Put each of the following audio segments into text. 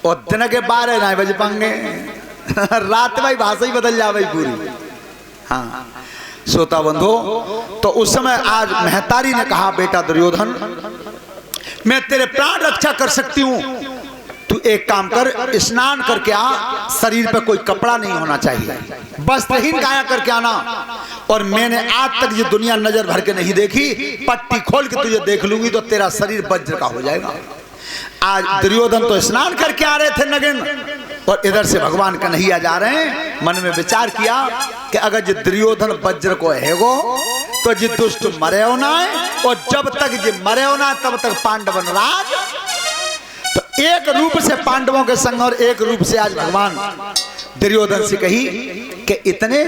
और दिन के 12 नहीं बज पाएंगे रात भाई भाषा ही बदल जाए पूरी। हाँ श्रोता बंधो, तो उस समय आज महतारी ने कहा बेटा दुर्योधन मैं तेरे प्राण रक्षा कर सकती हूँ, तू एक काम कर स्नान करके आ, शरीर पे कोई कपड़ा नहीं होना चाहिए, वस्त्रहीन काया करके आना। और मैंने आज तक ये दुनिया नजर भर के नहीं देखी, पट्टी खोल के तुझे देख लूंगी तो तेरा शरीर वज्र का हो जाएगा। आज दुर्योधन तो स्नान करके आ रहे थे नगिन, और इधर से भगवान कन्हैया जा रहे हैं। मन में विचार किया कि अगर ये दुर्योधन वज्र को हैगो तो ये दुष्ट मरे होना है, और जब तक ये मरे होना तब तक पांडवन राज। तो एक रूप से पांडवों के संग और एक रूप से आज भगवान दुर्योधन से कही कि इतने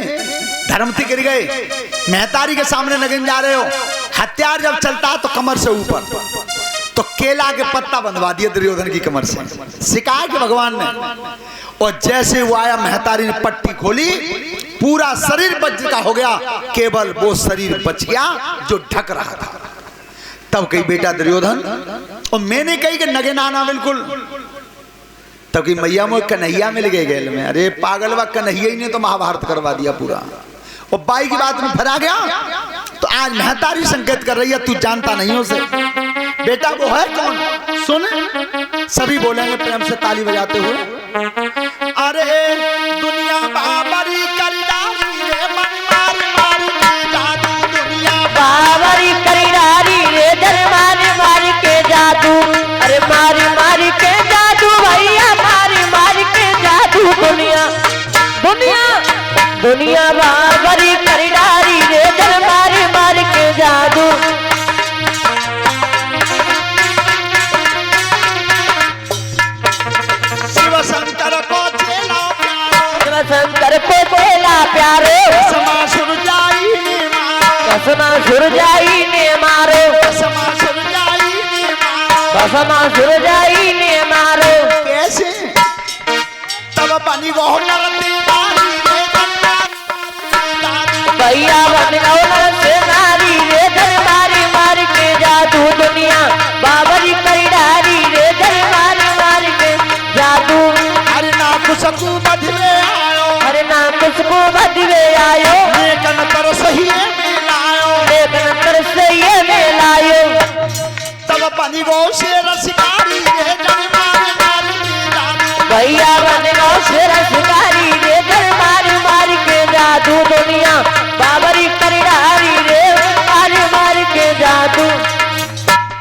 धर्म से गिर गए, महतारी के सामने नगिन जा रहे हो, हथियार जब चलता है तो कमर से ऊपर, तो केला के पत्ता बंधवा दिया दुर्योधन की कमर से, सिखाया कि भगवान ने। और जैसे वो आया महतारी ने पट्टी खोली, पूरा शरीर वज्र का हो गया, केवल वो शरीर बच गया जो ढक रहा था। तब कही बेटा दुर्योधन, और मैंने कही कि नगे नाना बिल्कुल, तब की मैया मोह कन्हैया मिल गए गैल में। अरे पागल वा कन्हैया ही ने तो महाभारत करवा दिया पूरा, और बाई की बात में भरा गया। तो आज महतारी संकेत कर रही है तू जानता नहीं हो से बेटा वो है कौन, सुन। सभी बोलेंगे प्रेम से ताली बजाते हुए, अरे दुनिया बाबरी करीडारी रे मन मार मार के जादू, दुनिया बाबरी करीडारी रे दर मार मार के जादू, अरे मार मार के जादू भैया मार मार के जादू, दुनिया दुनिया दुनिया बाबरी करीडारी रे दर मार मार के जादू। शंकर को चेला प्यारो, शंकर को चेला प्यारो, समा सुरजाई ने मारो, कसमा सुरजाई ने मारो, समा सुरजाई ने मारो, कसमा सुरजाई ने मारो। कैसे तब पानी को नरती नारी रे भैया बन से नारी रे दर मारी मार के जादू, दुनिया बाबरी करीडारी रे दर मारी मार के जादू। हरे नाम कुसकू बधवे आयो, हरे नाम कुसकू बधवे आयो, लेकिन कर सही मिलायो, लेकिन कर सही मिलायो। तब पानी को शेर शिकारी रे जन मार मार के जादू, भैया बन से शिकारी रे दर मारी मार के जादू, दुनिया बाबरी करीडारी रे मार मार के जादू।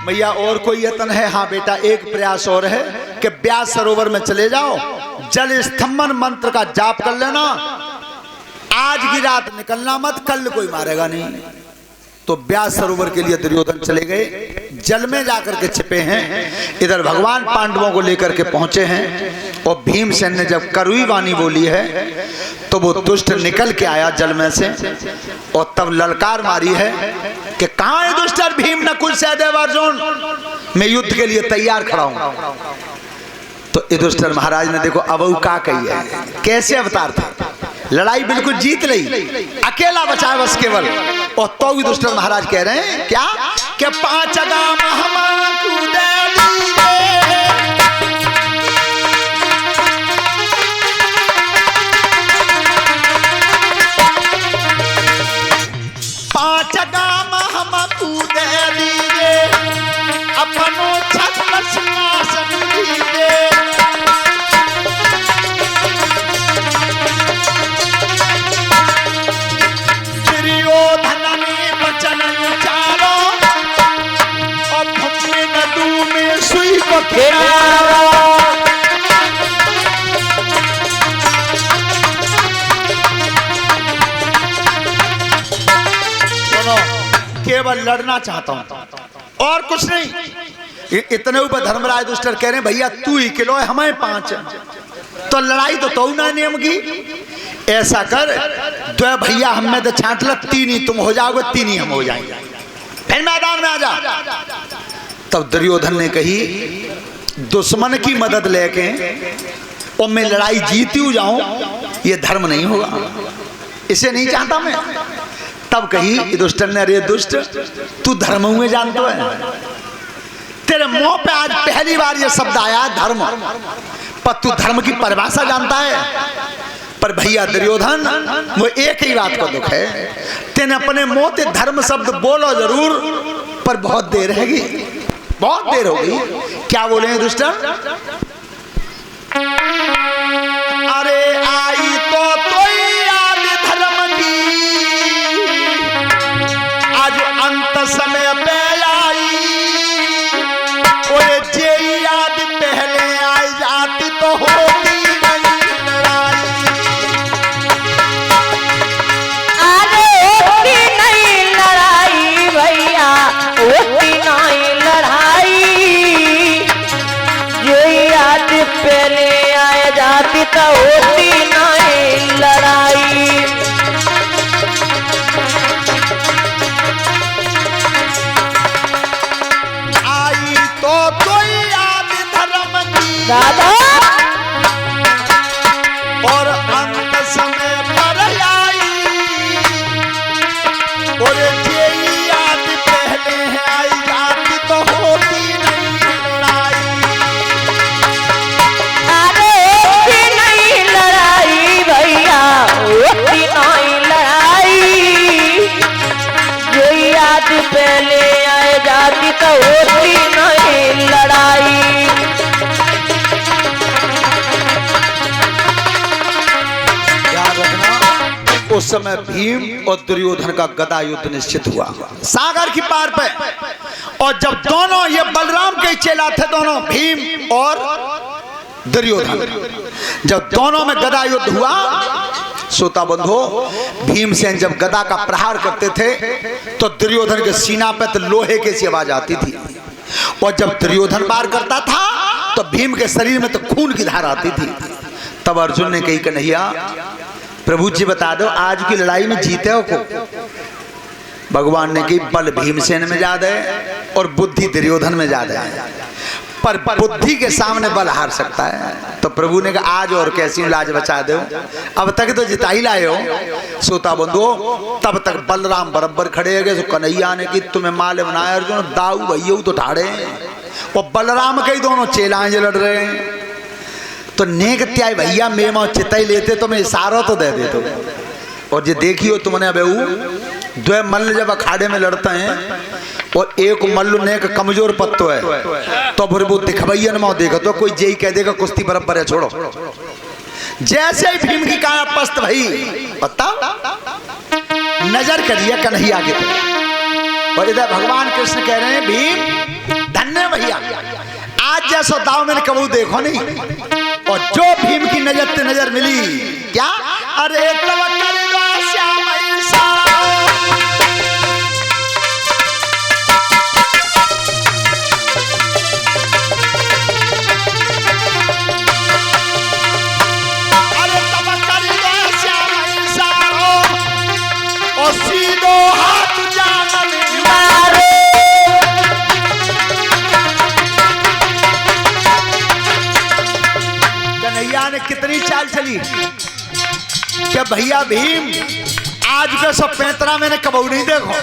भैया और कोई यत्न है? हाँ बेटा एक प्रयास और है कि व्यास सरोवर में चले जाओ, जल स्तंभन मंत्र का जाप कर लेना, आज की रात निकलना मत, कल कोई मारेगा नहीं। तो व्यास सरोवर के लिए दुर्योधन चले गए, जल में जाकर के छिपे हैं। इधर भगवान पांडवों को लेकर के पहुंचे हैं, और भीमसेन ने जब करुई वाणी बोली है तो वो दुष्ट निकल के आया जल में से, और तब ललकार मारी है कि कहां है दुष्ट भीम नकुल सहदेव अर्जुन, मैं युद्ध के लिए तैयार खड़ा हूं। तो युधिष्ठिर महाराज ने देखो अब का कही है, कैसे अवतार थे, लड़ाई बिल्कुल जीत ली, अकेला बचा बस केवल। और तो युधिष्ठिर महाराज कह रहे हैं क्या कि 5 गाम हम कूदे लीजिए, 5 गाम हम कूदे लीजिए, अपनो छत्र सिंहासन लीजिए, दुर्योधन ने वचन उचारो, और भूमि नदू में सुई को खेलारो। सुनो, केवल लड़ना चाहता हूं और कुछ नहीं। इतने ऊपर धर्मराज युधिष्ठिर कह रहे हैं भैया तू ही किलो है, हमें 5, तो लड़ाई तो ना नियम की। ऐसा कर दो भैया हमें तो छांट लो, 3 ही तुम हो जाओगे, 3 ही हम हो जाएंगे, फिर मैदान में आ जा। तब दुर्योधन ने कही दुश्मन की मदद लेके और मैं लड़ाई जीती जाऊं, ये धर्म नहीं होगा, इसे नहीं चाहता मैं। तब कही युधिष्ठिर ने अरे दुष्ट तू धर्म में जानता है, तेरे मुंह पे आज पहली बार ये शब्द आया धर्म। पर तू धर्म की परिभाषा जानता है? पर भैया दुर्योधन, वो एक ही बात का दुख है, तेने अपने मुंह से धर्म शब्द बोलो जरूर, पर बहुत देर है, बहुत देर हो गई। क्या बोले हैं दुष्टन? अरे आई तो याद धर्म की, आज अंत समय पे आई, ओए जे याद पहले आई जाती तो होती नहीं लड़ाई। अरे होती नहीं लड़ाई भैया, होती नहीं लड़ाई, जे याद पहले आए जाती तो होती नहीं लड़ाई। आई तो याद धर्म की दादा और अंत समय पर आई, और जे याद पहले है आई जाती तो होती नहीं लड़ाई। अरे होती नहीं लड़ाई भैया, होती नहीं लड़ाई, जो याद पहले आए जाती तो होती नहीं लड़ाई। याद रखना, उस समय भीम और दुर्योधन का गदा युद्ध निश्चित हुआ सागर की पार पे, और जब दोनों ये बलराम के चेला थे, दोनों भीम और दुर्योधन, जब दोनों में गदा युद्ध हुआ, श्रोता बंधु, भीमसेन जब गदा का प्रहार करते थे तो दुर्योधन के सीना पे तो लोहे की सी आवाज आती थी, और जब दुर्योधन वार करता था तो भीम के शरीर में तो खून की धार आती थी। तब अर्जुन ने कही, कन्हैया प्रभु जी बता दो आज की लड़ाई में जीते हो को? भगवान ने कही, बल भीमसेन में ज्यादा है और बुद्धि दुर्योधन में ज्यादा है, पर बुद्धि के सामने बल हार सकता है। तो प्रभु ने कहा, आज और कैसी लाज बचा दो, अब तक तो जिता ही लाए हो। श्रोता बंधु, तब तक बलराम बराबर खड़े हो गए। तो कन्हैया ने कि तुम्हें माले बनाया अर्जुन, दाऊ भैया तो ठाड़े, और बलराम के ही दोनों चेलाएं लड़ रहे हैं। तो नेक त्याय भैया मेरे माँ चिताई लेते तो मैं इशारा तो दे देते। और ये देखियो तुमने अब दो मल्ल जब अखाड़े में लड़ते हैं और एक मल्लू ने एक कमजोर पत्तो है, तो फिर वो दिखवैया में देखो तो कोई जेई कह देगा कुश्ती बराबर है, छोड़ो। जैसे ही भीम की काया पस्त भई, पता नजर करिए कन्हैया के तरफ, और इधर भगवान कृष्ण कह रहे हैं, भीम धन्य भैया, आज जैसो दाव मैंने कबू देखो नहीं। और जो भीम की नजर से नजर मिली, क्या अरे तब कर दो श्याम ऐसा, अरे तब कर दो श्याम ऐसा, और सीधो हाथ जान मारो। कन्हैया ने कितनी चाल चली क्या भैया भीम, आज के सब पैंतरा मैंने कबू नहीं देखो,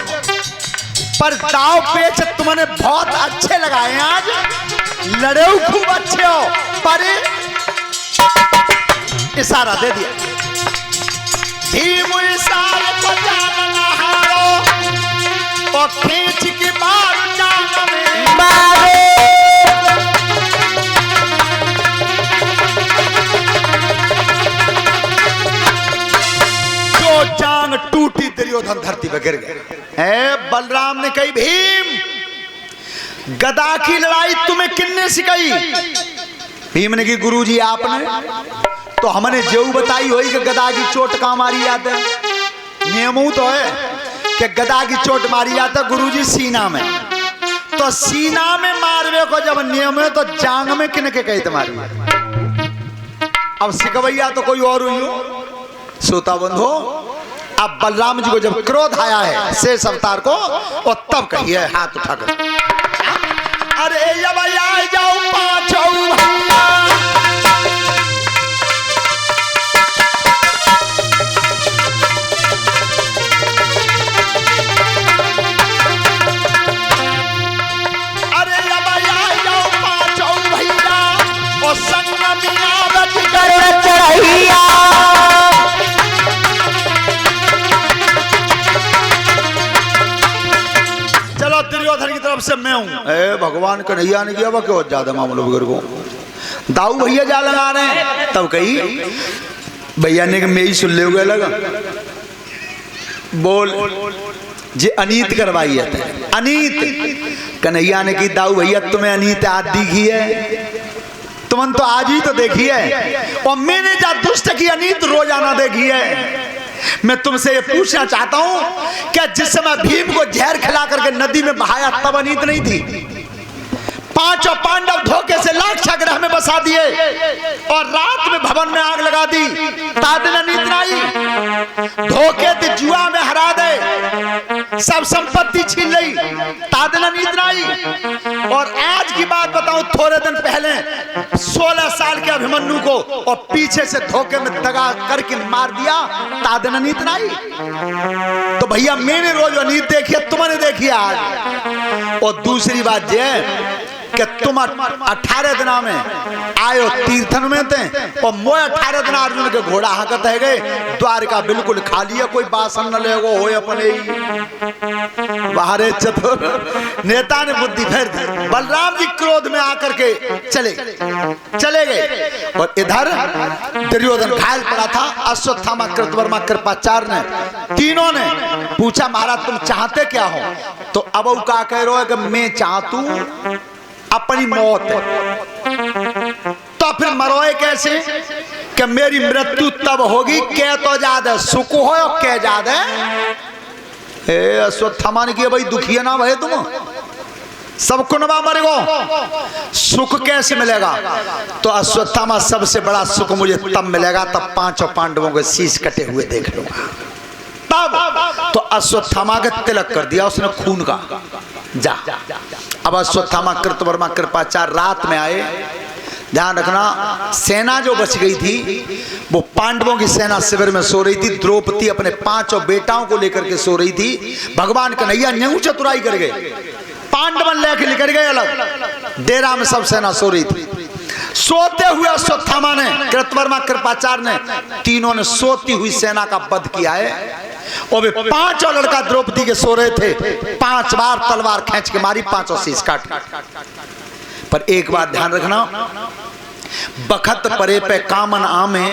पर दाव पेच तुमने बहुत अच्छे लगाए, आज लड़े खूब अच्छे हो, पर इशारा दे दिया। भीम इशारे को जानना हारो, और खींच के मार जान में मारो। जांग टूटी, दुर्योधन धरती पर गिर गए। बलराम ने कही, भीम गदा की लड़ाई तुम्हें किसने सिखाई? भीम ने कही, गुरुजी आपने। तो हमने जो बताई हुई कि गदा की चोट कहां मारी जाते, नियमों तो है कि गदा की चोट मारी जाता गुरुजी सीना में, तो सीना में मारवे को जब नियम है तो जांग में किन के कही तुम्हारी। अब सिकवैया तो कोई और हुई हो। श्रोता बंधु, अब बलराम जी को जब क्रोध आया है शेष अवतार को, और तब कहिए हाथ उठाकर, अरे जब आ जाओ पांचों भैया, अरे जब आ जाओ पांचों भैया, और संग दुनिया बच करुण चढ़ैया। चलो दुर्योधन की तरफ से मैं हूं। ए भगवान कन्हैया ने किया क्यों ज्यादा मामलो बिगड़ को दाऊ भैया जा लगा रहे हैं। तब कही भैया ने मैं ही सुन ले लगा बोल जे अनीत करवाई है अनीत। कन्हैया ने की दाऊ भैया तुम्हें अनीत आज दिखी है तुमन तो आज ही तो देखी है और मैंने जा दुष्ट की अनीत रोजाना देखी है। मैं तुमसे ये पूछना चाहता हूं क्या जिस समय भीम को जहर खिला करके नदी में बहाया तब अनीत नहीं थी? पांचों पांडव धोखे से लाक्षा ग्रह में बसा दिए और रात में भवन में आग लगा दी तादिन अनीत नहीं? धोखे से जुआ में हरा दे सब संपत्ति छीन ली तादिन अनीत नहीं? और आज की बात बताऊं थोड़े दिन पहले 16 साल के अभिमन्यु को और पीछे से धोखे में दगा करके मार दिया तादिन अनीत नहीं? तो भैया मैंने रोज अनीत देखी है तुमने देखी है आज। और दूसरी बात यह कि तुम 18 दिना में आयो तीर्थन में थे और मोए 18 दिन अर्जुन के घोड़ा हाकत है गए द्वारका बिल्कुल खाली है कोई बासन न लेगो हो अपने बाहरे चतुर नेता ने बुद्धि फेर दी। बलराम जी क्रोध में आकर के चले गए और इधर दुर्योधन घायल पड़ा था। अश्वत्थामा कृतवर्मा कृपाचार्य ने तीनों ने पूछा महाराज तुम चाहते क्या हो? तो अब वो क्या कह रहे हो कि मैं चाहतू अपनी मौत। तो फिर मरोए कैसे कि मेरी मृत्यु तब होगी के तो ज्यादा सुख हो के ज्यादा अश्वत्थामा ने किया भाई दुखिया ना भाई तुम सबको नवा मरेगो सुख कैसे मिलेगा? तो अश्वत्थामा सबसे बड़ा सुख मुझे तब मिलेगा तब पांचों पांडवों के शीश कटे हुए देख लूंगा तब। तो अश्वत्थामा के तिलक कर दिया उसने खून का जा। अब अश्वत्थामा कृतवर्मा कृपाचार्य रात में आए। ध्यान रखना सेना जो बच गई थी वो पांडवों की सेना शिविर में सो रही थी। द्रौपदी अपने पांचों बेटाओं को लेकर के सो रही थी। भगवान कन्हैया न्यू चतुराई कर गए पांडवन लेके निकल गए अलग डेरा में सब सेना सो रही थी। सोते हुए अश्वत्थामा ने कृतवर्मा कृपाचार्य ने तीनों ने सोती हुई सेना का वध किया है और वे पांचों लड़का द्रौपदी के सो रहे थे 5 बार तलवार खींच के मारी पांचों शीश काट। पर एक बात ध्यान रखना बखत परे पे कामन आमे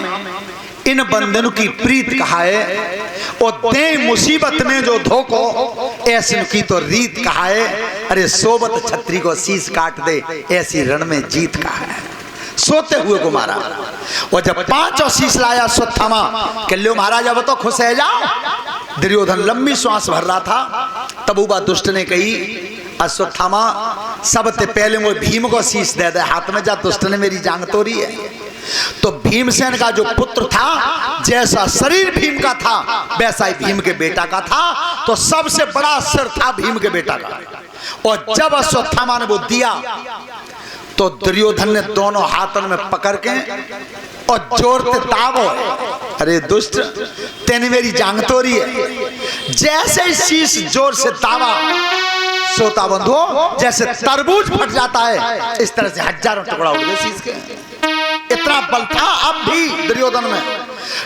इन बंधन की प्रीत कहा है और दे मुसीबत में जो धोखो ऐसी की तो रीत कहा है। अरे सोबत छत्री को शीश काट दे ऐसी रण में जीत कहा है। सोते हुए को मारा और जब पांचों शीश लाया अश्वत्थामा के लो महाराज अब तो खुश है जाओ। दुर्योधन लंबी श्वास भर रहा था तब उबा दुष्ट ने कही अश्वत्थामा सबसे पहले वो भीम को शीश दे दे हाथ में जा दुष्ट ने मेरी जांग तोड़ी है। तो भीमसेन का जो पुत्र था जैसा शरीर भीम का था वैसा ही भीम के बेटा का था। तो सबसे बड़ा सिर था भीम के बेटा का। और जब अश्वत्थामा ने वो दिया तो दुर्योधन ने दोनों हाथों में पकड़ के और जोर से दाबो अरे दुष्ट तेने मेरी जांग तोड़ी है। जैसे ही शीश जोर से दाबा सोता बंधु जैसे तरबूज फट जाता है इस तरह से हजारों टुकड़ा उड़ गए शीश के। इतना बल था अब भी दुर्योधन में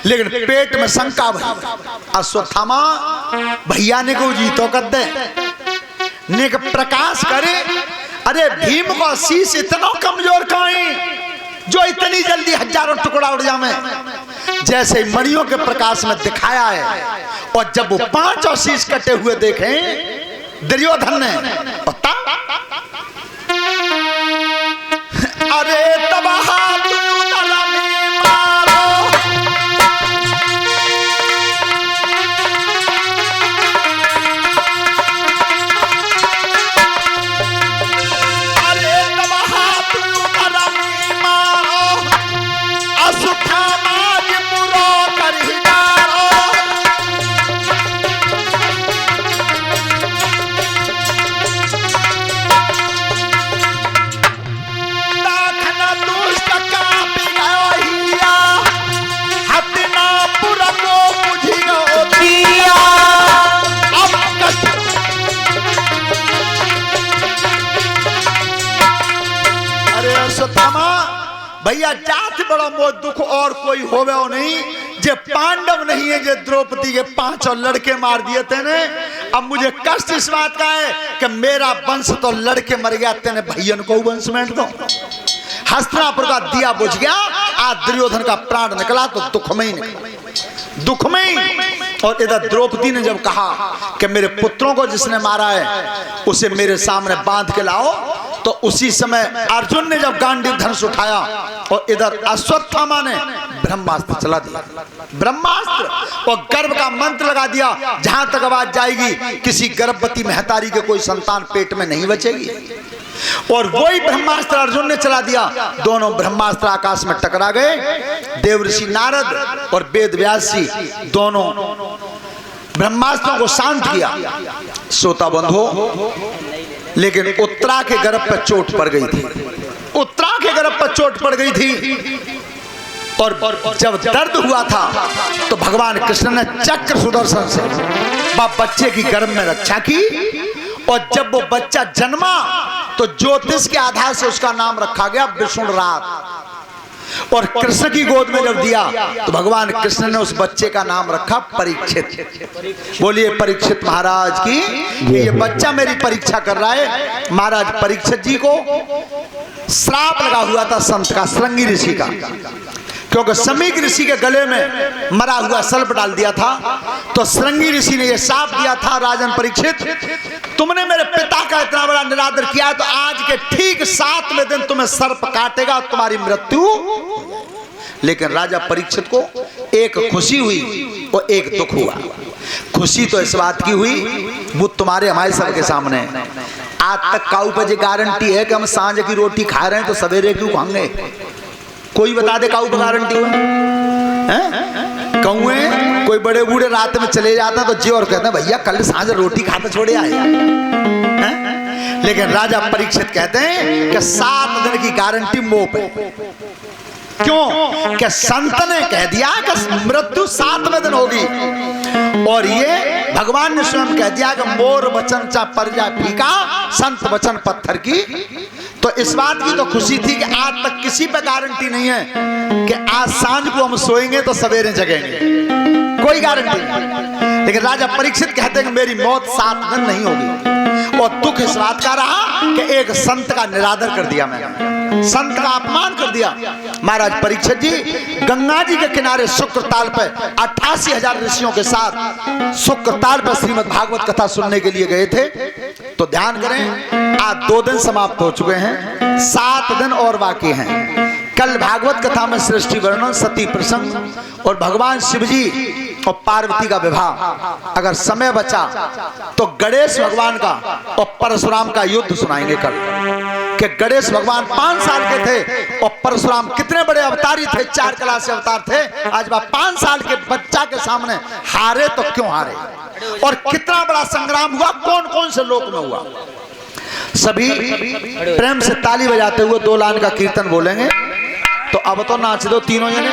लेकिन पेट में शंका भई अश्वत्थामा भैया ने को जीतो कर दे ने प्रकाश करे। अरे भीम को शीश इतना कमजोर काई जो इतनी जल्दी हजारों टुकड़ा उड़ जावे जैसे मणियों के प्रकाश में दिखाया है। और जब वो पांचों शीश कटे हुए देखे दुर्योधन ने अरे तबाह दुष्ट आज बड़ा मोह दुख और कोई होवे हो नहीं, जे पांडव नहीं है जे द्रौपदी के 5 और लड़के मार दिए तेने। अब मुझे कष्ट इस बात का है कि मेरा वंश तो लड़के मर गया, तेने भैयन को वंश में दो। हस्तिनापुर का दिया बुझ गया, आज दुर्योधन का प्राण निकला तो दुख में ही निकला, दुख में ही। और इधर द्रौपदी ने जब कहा कि मेरे पुत्रों को जिसने मारा है उसे मेरे सामने बांध के लाओ, तो उसी समय अर्जुन ने जब गांडीव धनुष उठाया और इधर अश्वत्थामा ने ब्रह्मास्त्र चला दिया, ब्रह्मास्त्र, और गर्भ का मंत्र लगा दिया, जहां तक आवाज जाएगी किसी गर्भवती महतारी के कोई संतान पेट में नहीं बचेगी। और वही ब्रह्मास्त्र अर्जुन ने चला दिया, दोनों ब्रह्मास्त्र आकाश में टकरा गए। देवऋषि नारद और वेद व्यास जी दोनों ब्रह्मास्त्रों को शांत किया। श्रोता बंधो, लेकिन उत्तरा के गर्भ पर चोट पड़ गई थी, उत्तरा के गर्भ पर चोट पड़ गई थी। और जब दर्द हुआ था तो भगवान कृष्ण ने चक्र सुदर्शन से बच्चे की गर्भ में रक्षा की। और जब वो बच्चा जन्मा तो ज्योतिष के आधार से उसका नाम रखा गया विष्णुरात। और कृष्ण की गोद में जब दिया तो भगवान कृष्ण ने उस बच्चे का नाम रखा परीक्षित। बोलिए परीक्षित महाराज की, ये बच्चा मेरी परीक्षा कर रहा है। महाराज परीक्षित जी को श्राप लगा हुआ था संत का, श्रृंगी ऋषि का, क्योंकि समीक ऋषि के गले में मरा हुआ सर्प डाल दिया था। तो श्रृंगी ऋषि ने यह शाप दिया था, राजन परीक्षित, तुमने मेरे पिता का इतना बड़ा निरादर किया तो आज के ठीक 7वें दिन तुम्हें सर्प काटेगा, तुम्हारी मृत्यु। लेकिन राजा परीक्षित को एक खुशी हुई और एक दुख हुआ। खुशी तो इस बात की हुई, वो तुम्हारे हमारे सबके सामने आज तक काऊ पे गारंटी है कि हम सांझ की रोटी खा रहे हैं तो सवेरे क्यों खाएंगे? कोई बता दे काऊ पे गारंटी हुआ है? कौए कोई बड़े बूढ़े रात में चले जाते हैं तो जी और कहते हैं भैया कल सांझ रोटी खाते छोड़े आए। लेकिन राजा परीक्षित कहते हैं कि 7 दिन की गारंटी मोह पे। क्यों? कि संत ने कह दिया कि मृत्यु 7वें दिन होगी, और ये भगवान ने स्वयं कह दिया कि मोर वचन चा पर जा फीका, संत वचन पत्थर की। तो इस बात की तो खुशी थी कि आज तक किसी पे गारंटी नहीं है कि आज सांझ को हम सोएंगे तो सवेरे जगेंगे, कोई गारंटी नहीं। लेकिन राजा परीक्षित कहते हैं कि मेरी मौत 7 दिन नहीं होगी। और दुख इस बात का रहा कि एक संत का निरादर कर दिया मैंने, संत का अपमान कर दिया। महाराज परीक्षित जी गंगा जी के किनारे शुक्रताल पर 88,000 ऋषियों के साथ शुक्रताल पर श्रीमद् भागवत कथा सुनने के लिए गए थे। तो ध्यान करें, आज 2 दिन समाप्त हो चुके हैं, 7 दिन और बाकी हैं। कल भागवत कथा में सृष्टि वर्णन, सती प्रसंग और भगवान शिवजी और पार्वती का विवाह। अगर समय बचा तो गणेश भगवान का और परशुराम का युद्ध सुनाएंगे कल, कि गणेश भगवान 5 साल के थे और परशुराम कितने बड़े अवतारी थे, 4 कला से अवतार थे। आज वह 5 साल के बच्चा के सामने हारे तो क्यों हारे, और कितना बड़ा संग्राम हुआ, कौन कौन से लोक में हुआ। सभी प्रेम से ताली बजाते हुए 2 लाइन का कीर्तन बोलेंगे। तो अब तो नाच दो तीनों जने।